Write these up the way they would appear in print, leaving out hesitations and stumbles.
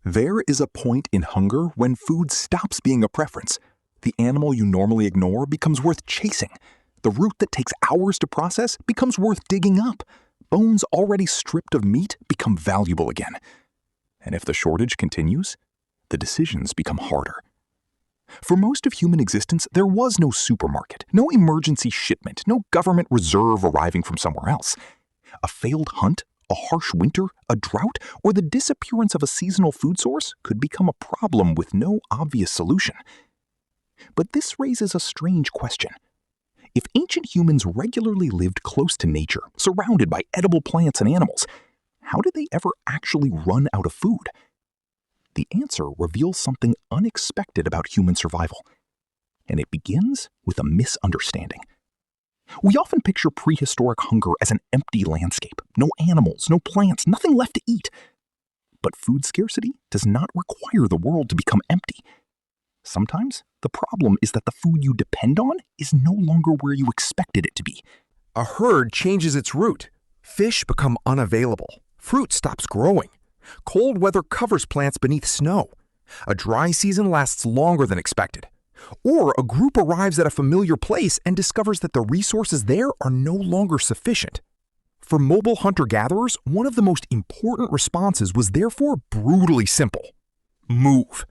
There is a point in hunger when food stops being a preference. The animal you normally ignore becomes worth chasing. The root that takes hours to process becomes worth digging up. Bones already stripped of meat become valuable again. And if the shortage continues, the decisions become harder. For most of human existence, there was no supermarket, no emergency shipment, no government reserve arriving from somewhere else. A failed hunt, a harsh winter, a drought, or the disappearance of a seasonal food source could become a problem with no obvious solution. But this raises a strange question. If ancient humans regularly lived close to nature, surrounded by edible plants and animals, how did they ever actually run out of food? The answer reveals something unexpected about human survival, and it begins with a misunderstanding. We often picture prehistoric hunger as an empty landscape, no animals, no plants, nothing left to eat. But food scarcity does not require the world to become empty. Sometimes the problem is that the food you depend on is no longer where you expected it to be. A herd changes its route. Fish become unavailable. Fruit stops growing. Cold weather covers plants beneath snow. A dry season lasts longer than expected. Or a group arrives at a familiar place and discovers that the resources there are no longer sufficient. For mobile hunter-gatherers, one of the most important responses was therefore brutally simple: move.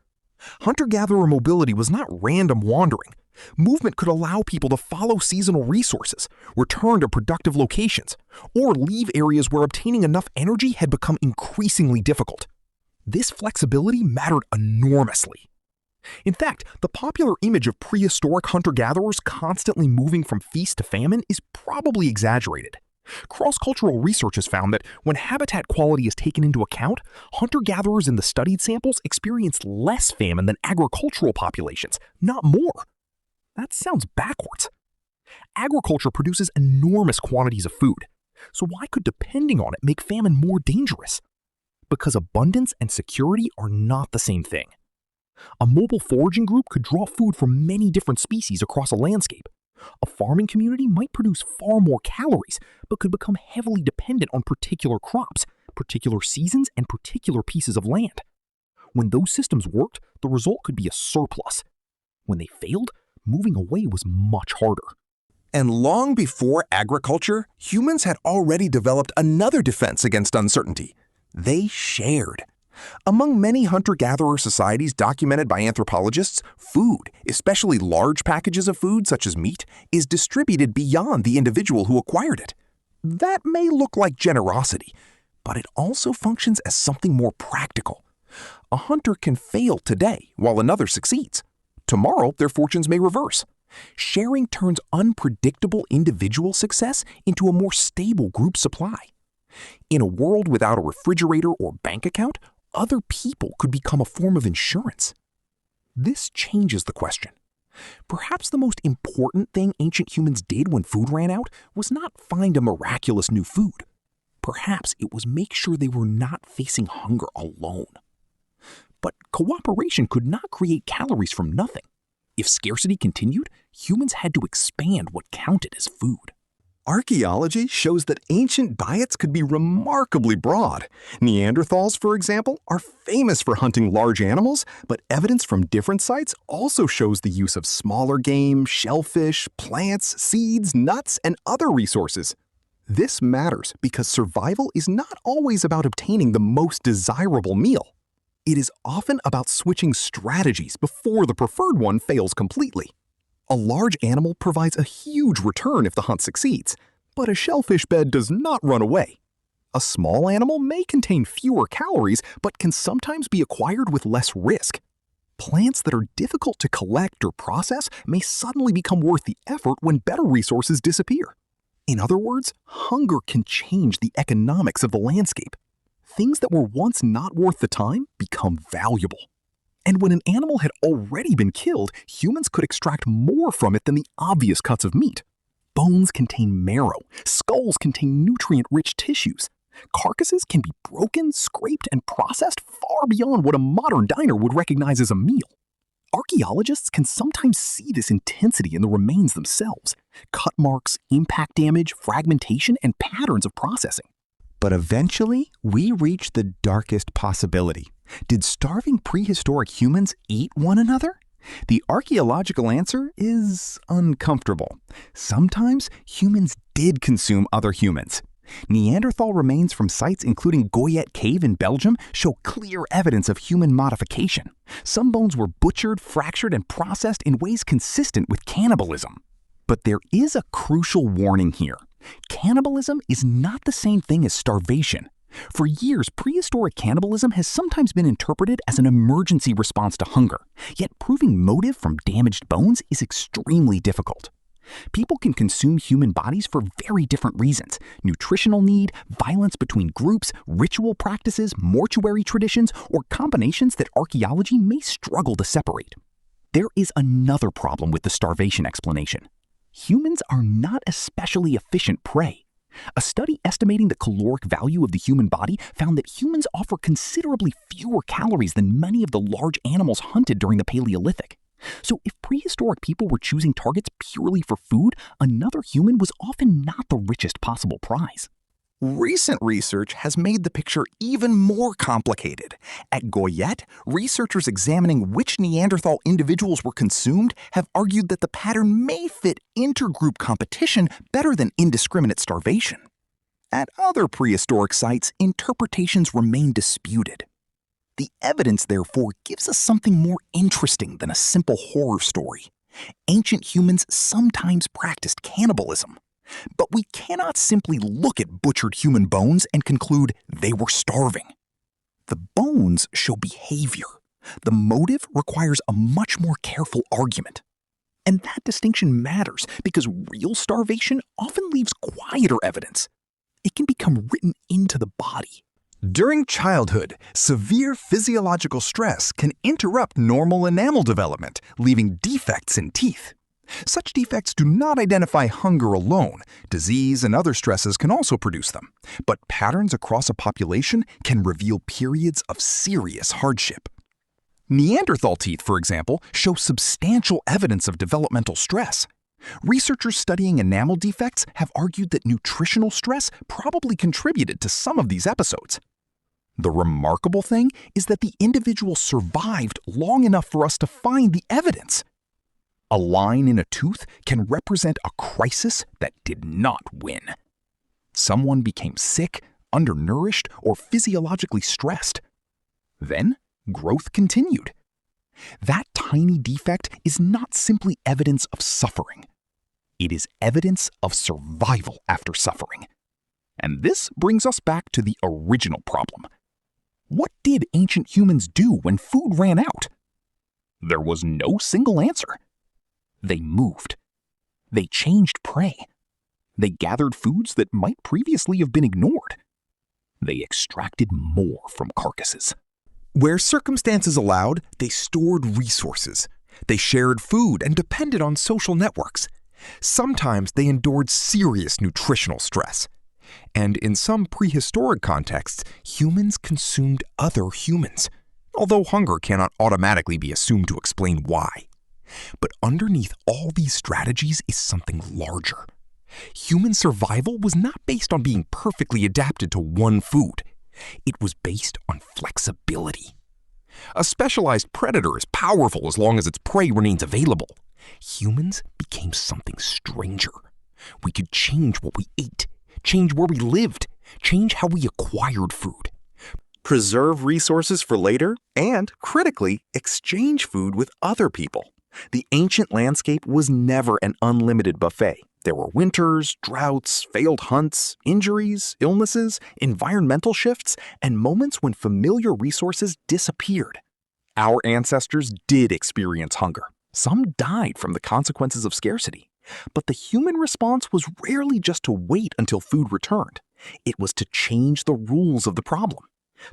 Hunter-gatherer mobility was not random wandering. Movement could allow people to follow seasonal resources, return to productive locations, or leave areas where obtaining enough energy had become increasingly difficult. This flexibility mattered enormously. In fact, the popular image of prehistoric hunter-gatherers constantly moving from feast to famine is probably exaggerated. Cross-cultural research has found that when habitat quality is taken into account, hunter-gatherers in the studied samples experienced less famine than agricultural populations, not more. That sounds backwards. Agriculture produces enormous quantities of food, so why could depending on it make famine more dangerous? Because abundance and security are not the same thing. A mobile foraging group could draw food from many different species across a landscape. A farming community might produce far more calories, but could become heavily dependent on particular crops, particular seasons, and particular pieces of land. When those systems worked, the result could be a surplus. When they failed, moving away was much harder. And long before agriculture, humans had already developed another defense against uncertainty. They shared. Among many hunter-gatherer societies documented by anthropologists, food, especially large packages of food such as meat, is distributed beyond the individual who acquired it. That may look like generosity, but it also functions as something more practical. A hunter can fail today while another succeeds. Tomorrow, their fortunes may reverse. Sharing turns unpredictable individual success into a more stable group supply. In a world without a refrigerator or bank account, other people could become a form of insurance. This changes the question. Perhaps the most important thing ancient humans did when food ran out was not find a miraculous new food. Perhaps it was make sure they were not facing hunger alone. But cooperation could not create calories from nothing. If scarcity continued, humans had to expand what counted as food. Archaeology shows that ancient diets could be remarkably broad. Neanderthals, for example, are famous for hunting large animals, but evidence from different sites also shows the use of smaller game, shellfish, plants, seeds, nuts, and other resources. This matters because survival is not always about obtaining the most desirable meal. It is often about switching strategies before the preferred one fails completely. A large animal provides a huge return if the hunt succeeds, but a shellfish bed does not run away. A small animal may contain fewer calories, but can sometimes be acquired with less risk. Plants that are difficult to collect or process may suddenly become worth the effort when better resources disappear. In other words, hunger can change the economics of the landscape. Things that were once not worth the time become valuable. And when an animal had already been killed, humans could extract more from it than the obvious cuts of meat. Bones contain marrow. Skulls contain nutrient-rich tissues. Carcasses can be broken, scraped, and processed far beyond what a modern diner would recognize as a meal. Archaeologists can sometimes see this intensity in the remains themselves: cut marks, impact damage, fragmentation, and patterns of processing. But eventually, we reach the darkest possibility. Did starving prehistoric humans eat one another? The archaeological answer is uncomfortable. Sometimes humans did consume other humans. Neanderthal remains from sites including Goyet Cave in Belgium show clear evidence of human modification. Some bones were butchered, fractured, and processed in ways consistent with cannibalism. But there is a crucial warning here. Cannibalism is not the same thing as starvation. For years, prehistoric cannibalism has sometimes been interpreted as an emergency response to hunger, yet proving motive from damaged bones is extremely difficult. People can consume human bodies for very different reasons: nutritional need, violence between groups, ritual practices, mortuary traditions, or combinations that archaeology may struggle to separate. There is another problem with the starvation explanation. Humans are not especially efficient prey. A study estimating the caloric value of the human body found that humans offer considerably fewer calories than many of the large animals hunted during the Paleolithic. So if prehistoric people were choosing targets purely for food, another human was often not the richest possible prize. Recent research has made the picture even more complicated. At Goyet, researchers examining which Neanderthal individuals were consumed have argued that the pattern may fit intergroup competition better than indiscriminate starvation. At other prehistoric sites, interpretations remain disputed. The evidence, therefore, gives us something more interesting than a simple horror story. Ancient humans sometimes practiced cannibalism. But we cannot simply look at butchered human bones and conclude they were starving. The bones show behavior. The motive requires a much more careful argument. And that distinction matters because real starvation often leaves quieter evidence. It can become written into the body. During childhood, severe physiological stress can interrupt normal enamel development, leaving defects in teeth. Such defects do not identify hunger alone. Disease and other stresses can also produce them. But patterns across a population can reveal periods of serious hardship. Neanderthal teeth, for example, show substantial evidence of developmental stress. Researchers studying enamel defects have argued that nutritional stress probably contributed to some of these episodes. The remarkable thing is that the individual survived long enough for us to find the evidence. A line in a tooth can represent a crisis that did not win. Someone became sick, undernourished, or physiologically stressed. Then, growth continued. That tiny defect is not simply evidence of suffering. It is evidence of survival after suffering. And this brings us back to the original problem. What did ancient humans do when food ran out? There was no single answer. They moved. They changed prey. They gathered foods that might previously have been ignored. They extracted more from carcasses. Where circumstances allowed, they stored resources. They shared food and depended on social networks. Sometimes they endured serious nutritional stress. And in some prehistoric contexts, humans consumed other humans, although hunger cannot automatically be assumed to explain why. But underneath all these strategies is something larger. Human survival was not based on being perfectly adapted to one food. It was based on flexibility. A specialized predator is powerful as long as its prey remains available. Humans became something stranger. We could change what we ate, change where we lived, change how we acquired food. Preserve resources for later, and, critically, exchange food with other people. The ancient landscape was never an unlimited buffet. There were winters, droughts, failed hunts, injuries, illnesses, environmental shifts, and moments when familiar resources disappeared. Our ancestors did experience hunger. Some died from the consequences of scarcity. But the human response was rarely just to wait until food returned. It was to change the rules of the problem.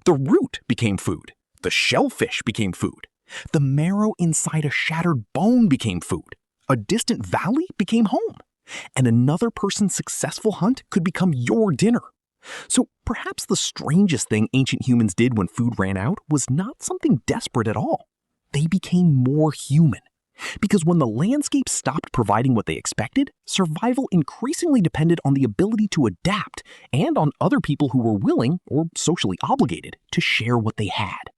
The root became food. The shellfish became food. The marrow inside a shattered bone became food. A distant valley became home. And another person's successful hunt could become your dinner. So perhaps the strangest thing ancient humans did when food ran out was not something desperate at all. They became more human. Because when the landscape stopped providing what they expected, survival increasingly depended on the ability to adapt and on other people who were willing, or socially obligated, to share what they had.